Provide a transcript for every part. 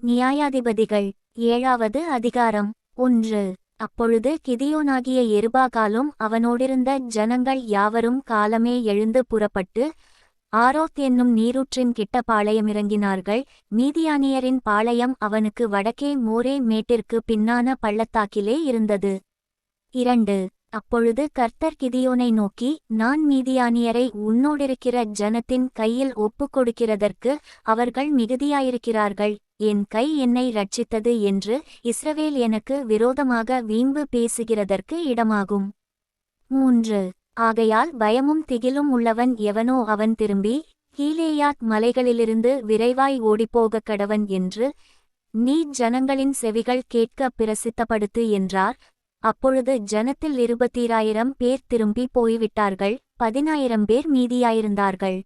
நியாயாதிபதிகள் 7வது அதிகாரம் 1. அப்பொழுது கிதியோனாகிய யெருபாகாலும் அவனோடிருந்த ஜனங்கள் யாவரும் காலமே எழுந்து புறப்பட்டு ஆரோத் என்னும் நீரூற்றின் கிட்ட பாளையமிறங்கினார்கள். மீதியானியரின் பாளையம் அவனுக்கு வடக்கே மோரே மேட்டிற்கு பின்னான பள்ளத்தாக்கிலே இருந்தது. 2. அப்பொழுது கர்த்தர் கிதியோனை நோக்கி, நான் மீதியானியரை உன்னோடிருக்கிற ஜனத்தின் கையில் ஒப்புக்கொடுக்கிறதற்கு அவர்கள் மிகுதியாயிருக்கிறார்கள். என் கை என்னை இரட்சித்தது என்று இஸ்ரவேல் எனக்கு விரோதமாக வீம்பு பேசுகிறதற்கு இடமாகும். 3. ஆகையால் பயமும் திகிலும் உள்ளவன் எவனோ அவன் திரும்பி கீலேயாத் மலைகளிலிருந்து விரைவாய் ஓடிப்போகக் கடவன் என்று நீ ஜனங்களின் செவிகள் கேட்க பிரசித்தப்படுத்து என்றார். அப்பொழுது ஜனத்தில் 20,000 பேர் திரும்பி போய்விட்டார்கள், 10,000 பேர் மீதியாயிருந்தார்கள்.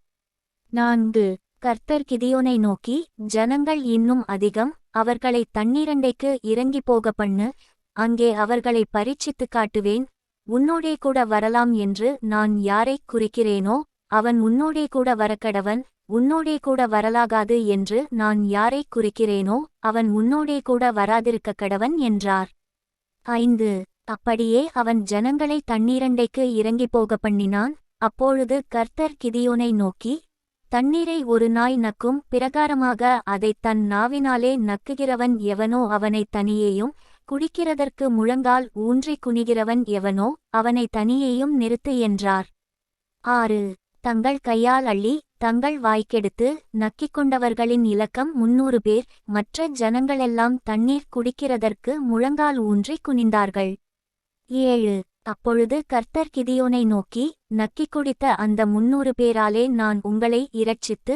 4. கர்த்தர் கிதியோனை நோக்கி, ஜனங்கள் இன்னும் அதிகம், அவர்களை தண்ணீரண்டைக்கு இறங்கி போக பண்ணு, அங்கே அவர்களை பரீட்சித்துக் காட்டுவேன். உன்னோடே கூட வரலாம் என்று நான் யாரைக் குறிக்கிறேனோ அவன் உன்னோடே கூட வரக்கடவன், உன்னோடே கூட வரலாகாது என்று நான் யாரைக் குறிக்கிறேனோ அவன் உன்னோடே கூட வராதிருக்க கடவன் என்றார். 5. அப்படியே அவன் ஜனங்களை தண்ணீரண்டைக்கு இறங்கி போக பண்ணினான். அப்பொழுது கர்த்தர் கிதியோனை நோக்கி, தண்ணீரை ஒரு நாய் நக்கும் பிரகாரமாக அதைத் தன் நாவினாலே நக்குகிறவன் எவனோ அவனை தனியேயும், குடிக்கிறதற்கு முழங்கால் ஊன்றி குனிகிறவன் எவனோ அவனை தனியேயும் நிறுத்து என்றார். 6. தங்கள் கையால் அள்ளி தங்கள் வாய்க்கெடுத்து நக்கிக்கொண்டவர்களின் இலக்கம் 300 பேர். மற்ற ஜனங்களெல்லாம் தண்ணீர் குடிக்கிறதற்கு முழங்கால் ஊன்றி குனிந்தார்கள். 7. அப்பொழுது கர்த்தர் கிதியோனை நோக்கி, நக்கிக் குடித்த அந்த 300 பேராலே நான் உங்களை இரட்சித்து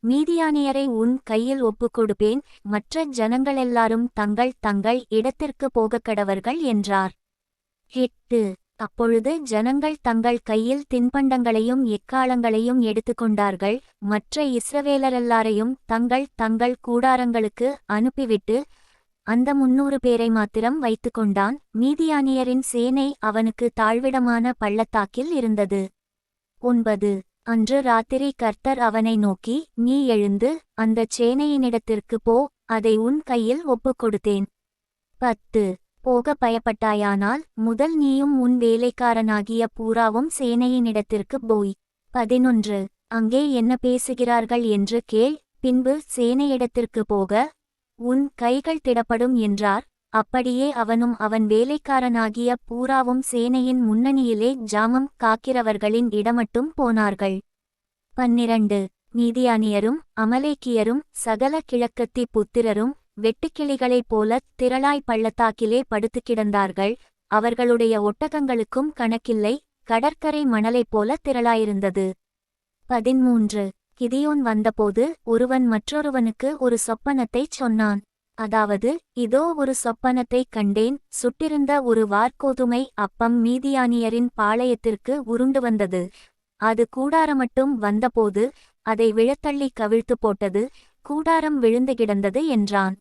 மீதியானியரை உன் கையில் ஒப்புக்கொடுப்பேன். மற்ற ஜனங்களெல்லாரும் தங்கள் தங்கள் இடத்திற்கு போகக்கடவர்கள் என்றார். 8. அப்பொழுது ஜனங்கள் தங்கள் கையில் தின்பண்டங்களையும் எக்காளங்களையும் எடுத்துக்கொண்டார்கள். மற்ற இஸ்ரவேலரெல்லாரையும் தங்கள் தங்கள் கூடாரங்களுக்கு அனுப்பிவிட்டு அந்த 300 பேரை மாத்திரம் வைத்துக்கொண்டான். மீதியானியரின் சேனை அவனுக்கு தாழ்விடமான பள்ளத்தாக்கில் இருந்தது. 9. அன்று ராத்திரி கர்த்தர் அவனை நோக்கி, நீ எழுந்து அந்தச் சேனையினிடத்திற்கு போ, அதை உன் கையில் ஒப்புக்கொடுத்தேன். 10. போக பயப்பட்டாயானால் முதல் நீயும் உன் வேலைக்காரனாகிய பூராவும் சேனையினிடத்திற்கு போய் 11. அங்கே என்ன பேசுகிறார்கள் என்று கேள், பின்பு சேனையிடத்திற்கு போக உன் கைகள் திடப்படும் என்றார். அப்படியே அவனும் அவன் வேலைக்காரனாகிய பூராவும் சேனையின் முன்னணியிலே ஜாமம் காக்கிறவர்களின் இடமட்டும் போனார்கள். 12. மீதியானியரும் அமலேக்கியரும் சகல கிழக்கத்தி புத்திரரும் வெட்டுக்கிளிகளைப் போலத் திரளாய் பள்ளத்தாக்கிலே படுத்து கிடந்தார்கள். அவர்களுடைய ஒட்டகங்களுக்கும் கணக்கில்லை, கடற்கரை மணலைப் போல திரளாயிருந்தது. 13. கிதியோன் வந்தபோது ஒருவன் மற்றொருவனுக்கு ஒரு சொப்பனத்தைச் சொன்னான். அதாவது, இதோ ஒரு சொப்பனத்தைக் கண்டேன், சுட்டிருந்த ஒரு வார்கோதுமை அப்பம் மீதியானியரின் பாளையத்திற்கு உருண்டு வந்தது. அது கூடாரமட்டும் வந்தபோது அதை விழத்தள்ளி கவிழ்த்து போட்டது, கூடாரம் விழுந்து கிடந்தது என்றான்.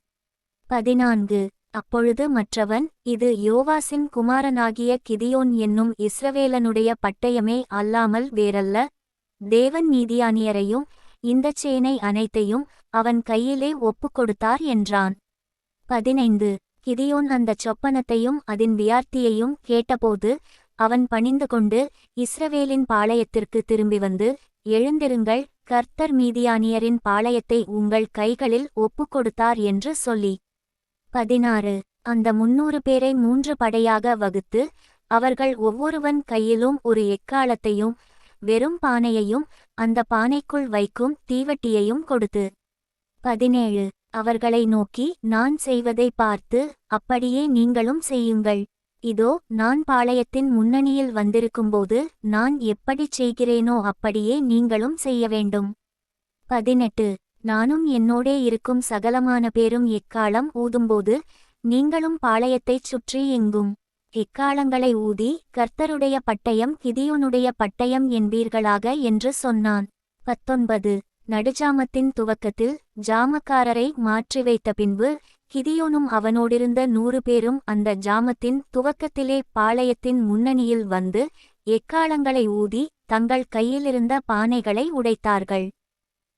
14. அப்பொழுது மற்றவன், இது யோவாசின் குமாரனாகிய கிதியோன் என்னும் இஸ்ரவேலனுடைய பட்டயமே அல்லாமல் வேறல்ல, தேவன் மீதியானியரையும் இந்தச் சேனை அனைத்தையும் அவன் கையிலே ஒப்புக்கொடுத்தார் என்றான். 15. கிதியோன் அந்தச் சொப்பனத்தையும் அதன் வியார்த்தியையும் கேட்டபோது அவன் பணிந்து கொண்டு இஸ்ரவேலின் பாளையத்திற்கு திரும்பி வந்து, எழுந்திருங்கள், கர்த்தர் மீதியானியரின் பாளையத்தை உங்கள் கைகளில் ஒப்புக்கொடுத்தார் என்று சொல்லி. 16. அந்த 300 பேரை 3 படையாக வகுத்து அவர்கள் ஒவ்வொருவன் கையிலும் ஒரு எக்காளத்தையும் வெறும் பானையையும் அந்த பானைக்குள் வைக்கும் தீவட்டியையும் கொடுத்து. 17. அவர்களை நோக்கி, நான் செய்வதை பார்த்து அப்படியே நீங்களும் செய்யுங்கள். இதோ நான் பாளையத்தின் முன்னணியில் வந்திருக்கும்போது நான் எப்படிச் செய்கிறேனோ அப்படியே நீங்களும் செய்ய வேண்டும். 18. நானும் என்னோடே இருக்கும் சகலமான பேரும் எக்காளம் ஊதும்போது நீங்களும் பாளையத்தைச் சுற்றி எங்கும் எக்காளங்களை ஊதி கர்த்தருடைய பட்டயம் கிதியோனுடைய பட்டயம் என்பீர்களாக என்று சொன்னான். 19. நடுஜாமத்தின் துவக்கத்தில் ஜாமக்காரரை மாற்றி வைத்த பின்பு கிதியோனும் அவனோடிருந்த 100 பேரும் அந்த ஜாமத்தின் துவக்கத்திலே பாளையத்தின் முன்னணியில் வந்து எக்காளங்களை ஊதி தங்கள் கையிலிருந்த பானைகளை உடைத்தார்கள்.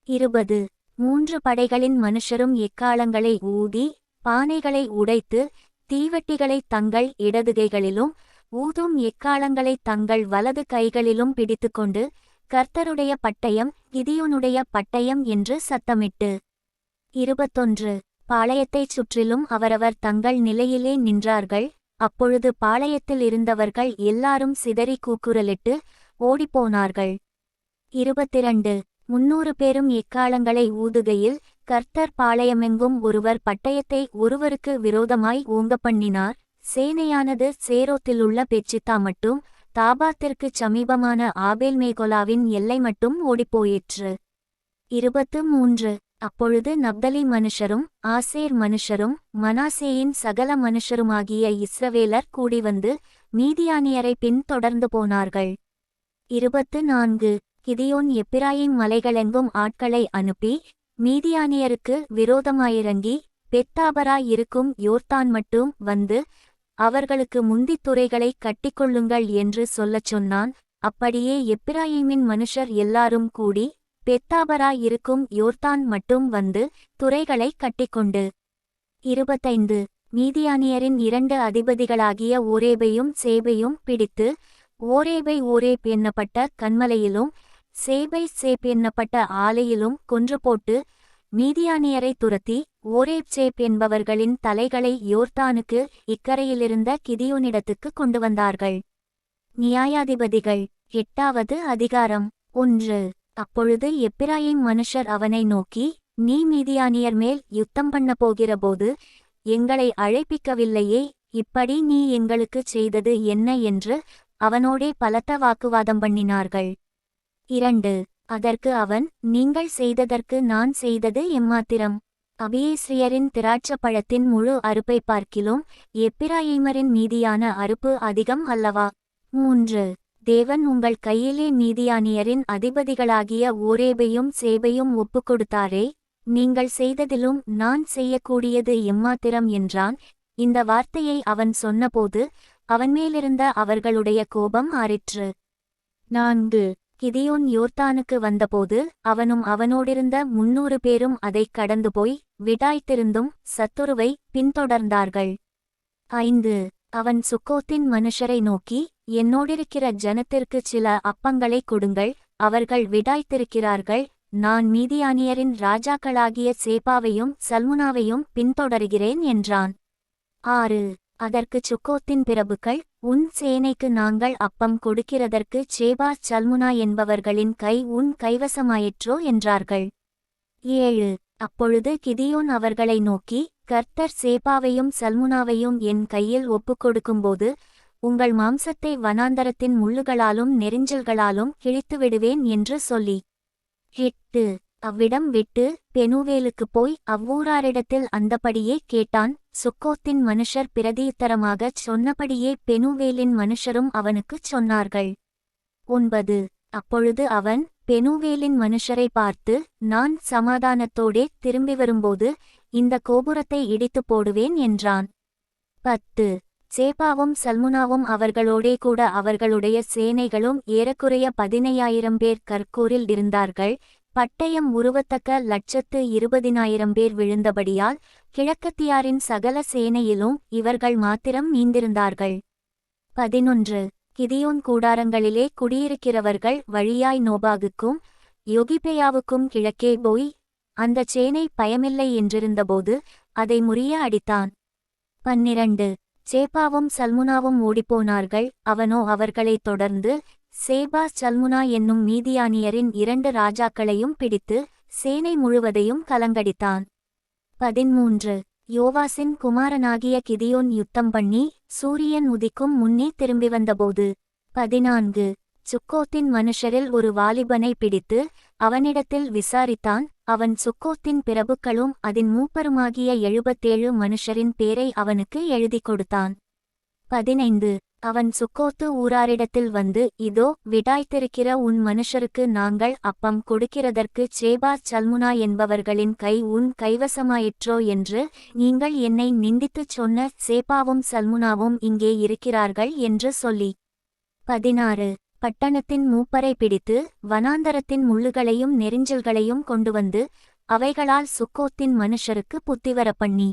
20. 3 படைகளின் மனுஷரும் எக்காளங்களை ஊதி பானைகளை உடைத்து தீவட்டிகளை தங்கள் இடதுகைகளிலும் ஊதும் எக்காளங்களை தங்கள் வலது கைகளிலும் பிடித்துக்கொண்டு கர்த்தருடைய பட்டயம் கிதியோனுடைய பட்டயம் என்று சத்தமிட்டு 21 பாளையத்தைச் சுற்றிலும் அவரவர் தங்கள் நிலையிலே நின்றார்கள். அப்பொழுது பாளையத்தில் இருந்தவர்கள் எல்லாரும் சிதறி கூக்குரலிட்டு ஓடிப்போனார்கள். 22 300 பேரும் எக்காளங்களை ஊதுகையில் கர்த்தர் பாளையமெங்கும் ஒருவர் பட்டயத்தை ஒருவருக்கு விரோதமாய் ஓங்கப்பண்ணினார். சேனையானது சேரோத்திலுள்ள பெச்சித்தா மட்டும் தாபாத்திற்குச் சமீபமான ஆபேல்மேகொலாவின் எல்லை மட்டும் ஓடிப்போயிற்று. 23 அப்பொழுது நப்தலி மனுஷரும் ஆசேர் மனுஷரும் மனாசேயின் சகல மனுஷருமாகிய இஸ்ரவேலர் கூடிவந்து மீதியானியரை பின் தொடர்ந்து போனார்கள். 24 கிதியோன் எப்பிராயீம் மலைகளெங்கும் ஆட்களை அனுப்பி மீதியானியருக்கு விரோதமாயிறங்கி பெத்தாபராய் இருக்கும் யோர்தான் மட்டும் வந்து அவர்களுக்கு முந்தித் துறைகளை கட்டிக்கொள்ளுங்கள் என்று சொல்லச் சொன்னான். அப்படியே எப்பிராயீமின் மனுஷர் எல்லாரும் கூடி பெத்தாபராய் இருக்கும் யோர்தான் மட்டும் வந்து துறைகளை கட்டிக்கொண்டு 25 மீதியானியரின் 2 அதிபதிகளாகிய ஓரேபையும் சேபையும் பிடித்து ஓரேபை ஓரேப் என்னப்பட்ட கன்மலையிலும் சேபை சேப் என்னப்பட்ட ஆலையிலும் கொன்று போட்டு மீதியானியரை துரத்தி ஓரேப் சேப் என்பவர்களின் தலைகளை யோர்தானுக்கு இக்கரையிலிருந்த கிதியோனிடத்துக்கு கொண்டு வந்தார்கள். நியாயாதிபதிகள் 8வது அதிகாரம் 1 அப்பொழுது எப்பிராயீம் மனுஷர் அவனை நோக்கி, நீ மீதியானியர் மேல் யுத்தம் பண்ண போகிறபோது எங்களை அழைப்பிக்கவில்லையே, இப்படி நீ எங்களுக்குச் செய்தது என்ன என்று அவனோடே பலத்த வாக்குவாதம் பண்ணினார்கள். 2 அதற்கு அவன், நீங்கள் செய்ததற்கு நான் செய்தது எம்மாத்திரம்? அபியேஸ்ரியரின் திராட்சப்பழத்தின் முழு அறுப்பை பார்க்கிலும் எப்பிராயீமரின் மீதியான அறுப்பு அதிகம் அல்லவா? 3 தேவன் உங்கள் கையிலே மீதியானியரின் அதிபதிகளாகிய ஓரேபையும் சேபையும் ஒப்புக்கொடுத்தாரே, நீங்கள் செய்ததிலும் நான் செய்யக்கூடியது எம்மாத்திரம் என்றான். இந்த வார்த்தையை அவன் சொன்னபோது அவன்மேலிருந்த அவர்களுடைய கோபம் ஆறிற்று. 4 கிதியோன் யோர்தானுக்கு வந்தபோது அவனும் அவனோடிருந்த 300 பேரும் அதைக் கடந்துபோய் விடாய்த்திருந்தும் சத்துருவை பின்தொடர்ந்தார்கள். 5 அவன் சுக்கோத்தின் மனுஷரை நோக்கி, என்னோடிருக்கிற ஜனத்திற்குச் சில அப்பங்களைக் கொடுங்கள், அவர்கள் விடாய்த்திருக்கிறார்கள், நான் மீதியானியரின் ராஜாக்களாகிய சேபாவையும் சல்முனாவையும் பின்தொடர்கிறேன் என்றான். 6 அதற்குச் சுக்கோத்தின் பிரபுக்கள், உன் சேனைக்கு நாங்கள் அப்பம் கொடுக்கிறதற்கு சேபா சல்முனா என்பவர்களின் கை உன் கைவசமாயிற்றோ என்றார்கள். 7 அப்பொழுது கிதியோன் அவர்களை நோக்கி, கர்த்தர் சேபாவையும் சல்முனாவையும் என் கையில் ஒப்புக்கொடுக்கும்போது உங்கள் மாம்சத்தை வனாந்தரத்தின் முள்ளுகளாலும் நெரிஞ்சல்களாலும் கிழித்துவிடுவேன் என்று சொல்லி 8 அவ்விடம் விட்டு பெனுவேலுக்குப் போய் அவ்வூராரிடத்தில் அந்தபடியே கேட்டான். சுக்கோத்தின் மனுஷர் பிரதியுத்தரமாகச் சொன்னபடியே பெனுவேலின் மனுஷரும் அவனுக்குச் சொன்னார்கள். 9 அப்பொழுது அவன் பெனுவேலின் மனுஷரை பார்த்து, நான் சமாதானத்தோடே திரும்பி வரும்போது இந்த கோபுரத்தை இடித்துப் போடுவேன் என்றான். 10 சேபாவும் சல்முனாவும் அவர்களோடே கூட அவர்களுடைய சேனைகளும் ஏறக்குறைய 15,000 பேர் கர்கூரில் இருந்தார்கள். பட்டயம் உருவத்தக்க 120,000 பேர் விழுந்தபடியால் கிழக்கத்தியாரின் சகல சேனையிலும் இவர்கள் மாத்திரம் மீந்திருந்தார்கள். 11 கிதியோன் கூடாரங்களிலே குடியிருக்கிறவர்கள் வழியாய் நோபாகுக்கும் யோகிபேயாவுக்கும் கிழக்கே போய் அந்தச் சேனை பயமில்லை என்றிருந்தபோது அதை முறிய அடித்தான். 12 சேபாவும் சல்முனாவும் ஓடிப்போனார்கள். அவனோ அவர்களைத் தொடர்ந்து சேபா சல்முனா என்னும் மீதியானியரின் 2 ராஜாக்களையும் பிடித்து சேனை முழுவதையும் கலங்கடித்தான். 13 யோவாசின் குமாரனாகிய கிதியோன் யுத்தம் பண்ணி சூரியன் உதிக்கும் முன்னே திரும்பி வந்தபோது 14 சுக்கோத்தின் மனுஷரில் ஒரு வாலிபனை பிடித்து அவனிடத்தில் விசாரித்தான். அவன் சுக்கோத்தின் பிரபுக்களும் அதின் மூப்பருமாகிய 77 மனுஷரின் பேரை அவனுக்கு எழுதிக் கொடுத்தான். 15 அவன் சுக்கோத்து ஊராரிடத்தில் வந்து, இதோ விடாய்த்திருக்கிற உன் மனுஷருக்கு நாங்கள் அப்பம் கொடுக்கிறதற்கு சேபா சல்முனா என்பவர்களின் கை உன் கைவசமாயிற்றோ என்று நீங்கள் என்னை நிந்தித்துச் சொன்ன சேபாவும் சல்முனாவும் இங்கே இருக்கிறார்கள் என்று சொல்லி 16 பட்டணத்தின் மூப்பரை பிடித்து வனாந்தரத்தின் முள்ளுகளையும் நெரிஞ்சல்களையும் கொண்டுவந்து அவைகளால் சுக்கோத்தின் மனுஷருக்கு புத்திவரப்பண்ணி.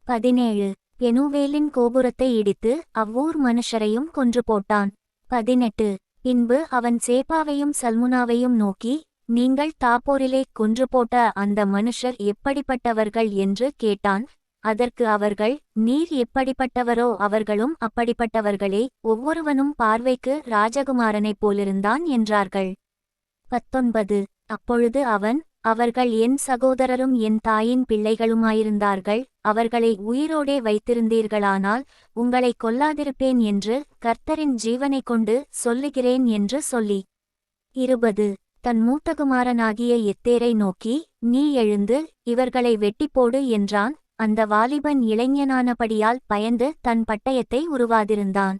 17 பெனூவேலின் கோபுரத்தை இடித்து அவ்வூர் மனுஷரையும் கொன்று போட்டான். 18 பின்பு அவன் சேபாவையும் சல்முனாவையும் நோக்கி, நீங்கள் தாப்போரிலே கொன்று போட்ட அந்த மனுஷர் எப்படிப்பட்டவர்கள் என்று கேட்டான். அதற்கு அவர்கள், நீர் எப்படிப்பட்டவரோ அவர்களும் அப்படிப்பட்டவர்களே, ஒவ்வொருவனும் பார்வைக்கு ராஜகுமாரனைப் போலிருந்தான் என்றார்கள். 19 அப்பொழுது அவன், அவர்கள் என் சகோதரரும் என் தாயின் பிள்ளைகளுமாயிருந்தார்கள், அவர்களை உயிரோடே வைத்திருந்தீர்களானால் உங்களை கொல்லாதிருப்பேன் என்று கர்த்தரின் ஜீவனைக் கொண்டு சொல்லுகிறேன் என்று சொல்லி. 20 தன் மூத்தகுமாரனாகிய எத்தேரை நோக்கி, நீ எழுந்து இவர்களை வெட்டிப்போடு என்றான். அந்த வாலிபன் இளைஞனானபடியால் பயந்து தன் பட்டயத்தை உருவாதிருந்தான்.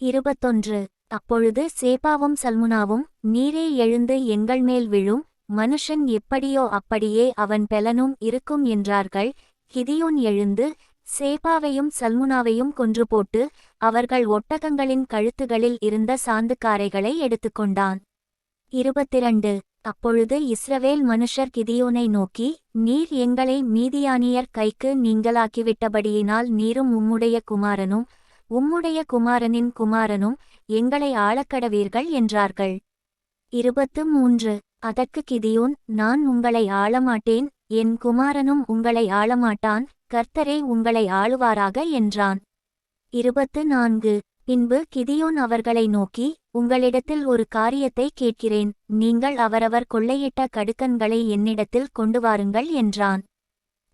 21 அப்பொழுது சேபாவும் சல்முனாவும், நீரே எழுந்து எங்கள் மேல் விழும், மனுஷன் எப்படியோ அப்படியே அவன் பெலனும் இருக்கும் என்றார்கள். கிதியோன் எழுந்து சேபாவையும் சல்முனாவையும் கொன்று போட்டு அவர்கள் ஒட்டகங்களின் கழுத்துகளில் இருந்த சாந்துக்காரைகளை எடுத்துக்கொண்டான். 22 அப்பொழுது இஸ்ரவேல் மனுஷர் கிதியோனை நோக்கி, நீர் எங்களை மீதியானியர் கைக்கு நீங்களாக்கிவிட்டபடியினால் நீரும் உம்முடைய குமாரனும் உம்முடைய குமாரனின் குமாரனும் எங்களை ஆளக்கடவீர்கள் என்றார்கள். 23 அதற்கு கிதியோன், நான் உங்களை ஆளமாட்டேன், என் குமாரனும் உங்களை ஆளமாட்டான், கர்த்தரே உங்களை ஆளுவாராக என்றான். 24 பின்பு கிதியோன் அவர்களை நோக்கி, உங்களிடத்தில் ஒரு காரியத்தை கேட்கிறேன், நீங்கள் அவரவர் கொள்ளையிட்ட கடுக்கன்களை என்னிடத்தில் கொண்டு வாருங்கள் என்றான்.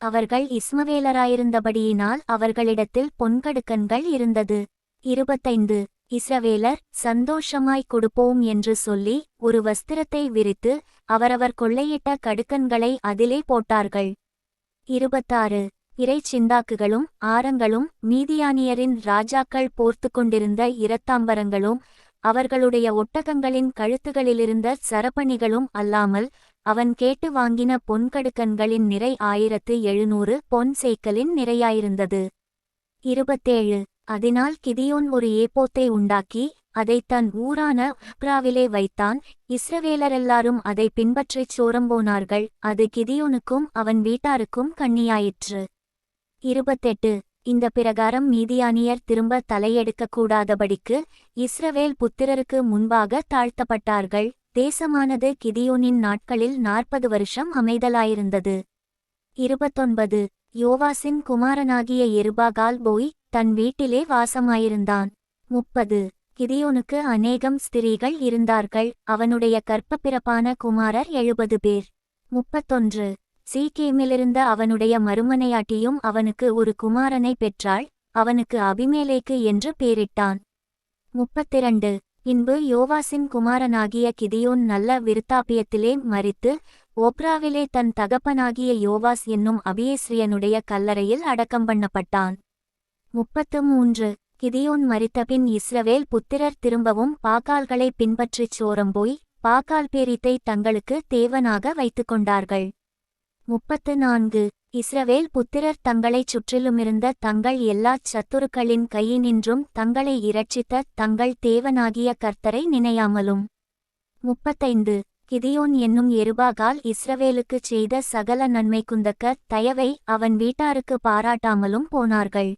அவர்கள் இஸ்மவேலராயிருந்தபடியினால் அவர்களிடத்தில் பொன்கடுக்கன்கள் இருந்தது. 25 இஸ்ரவேலர் சந்தோஷமாய் கொடுப்போம் என்று சொல்லி ஒரு வஸ்திரத்தை விரித்து அவரவர் கொள்ளையிட்ட கடுக்கன்களை அதிலே போட்டார்கள். 26 இறைச்சிந்தாக்குகளும் ஆரங்களும் மீதியானியரின் ராஜாக்கள் போர்த்து கொண்டிருந்த இரத்தாம்பரங்களும் அவர்களுடைய ஒட்டகங்களின் கழுத்துகளிலிருந்த சரப்பணிகளும் அல்லாமல் அவன் கேட்டு வாங்கின பொன்கடுக்கன்களின் நிறை 1700 பொன் சேக்கலின் நிறையாயிருந்தது. 27 அதனால் கிதியோன் ஒரு ஏப்போத்தை உண்டாக்கி அதை தன் ஊரான ஒப்ராவிலே வைத்தான். இஸ்ரவேலரெல்லாரும் அதை பின்பற்றிச் சோரம்போனார்கள். அது கிதியோனுக்கும் அவன் வீட்டாருக்கும் கண்ணியாயிற்று. 28 இந்த பிரகாரம் மீதியானியர் திரும்ப தலையெடுக்கக்கூடாதபடிக்கு இஸ்ரவேல் புத்திரருக்கு முன்பாக தாழ்த்தப்பட்டார்கள். தேசமானது கிதியோனின் நாட்களில் 40 வருஷம் அமைதலாயிருந்தது. 29 யோவாசின் குமாரனாகிய எருபாகால் போய் தன் வீட்டிலே வாசமாயிருந்தான். 30 கிதியோனுக்கு அநேகம் ஸ்திரீகள் இருந்தார்கள். அவனுடைய கர்ப்பப்பிறப்பான குமாரர் 70 பேர். 31 சீகேமிலிருந்த அவனுடைய மறுமனையாட்டியும் அவனுக்கு ஒரு குமாரனை பெற்றாள். அவனுக்கு அபிமெலேக்கு என்று பேரிட்டான். 32 பின்பு யோவாசின் குமாரனாகிய கிதியோன் நல்ல விருத்தாப்பியத்திலே மரித்து ஒப்ராவிலே தன் தகப்பனாகிய யோவாஸ் என்னும் அபியேஸ்ரியனுடைய கல்லறையில் அடக்கம் பண்ணப்பட்டான். 33 கிதியோன் மரித்தபின் இஸ்ரவேல் புத்திரர் திரும்பவும் பாகால்களை பின்பற்றிச் சோரம்போய் பாகால் பேரித்தை தங்களுக்கு தேவனாக வைத்துக்கொண்டார்கள். 34 இஸ்ரவேல் புத்திரர் தங்களைச் சுற்றிலுமிருந்த தங்கள் எல்லாச் சத்துருக்களின் கையினின்றும் தங்களை இரட்சித்த தங்கள் தேவனாகிய கர்த்தரை நினையாமலும். 35 கிதியோன் என்னும் எருபாகால் இஸ்ரவேலுக்குச் செய்த சகல நன்மைக்குந்தக்க தயவை அவன் வீட்டாருக்கு பாராட்டாமலும் போனார்கள்.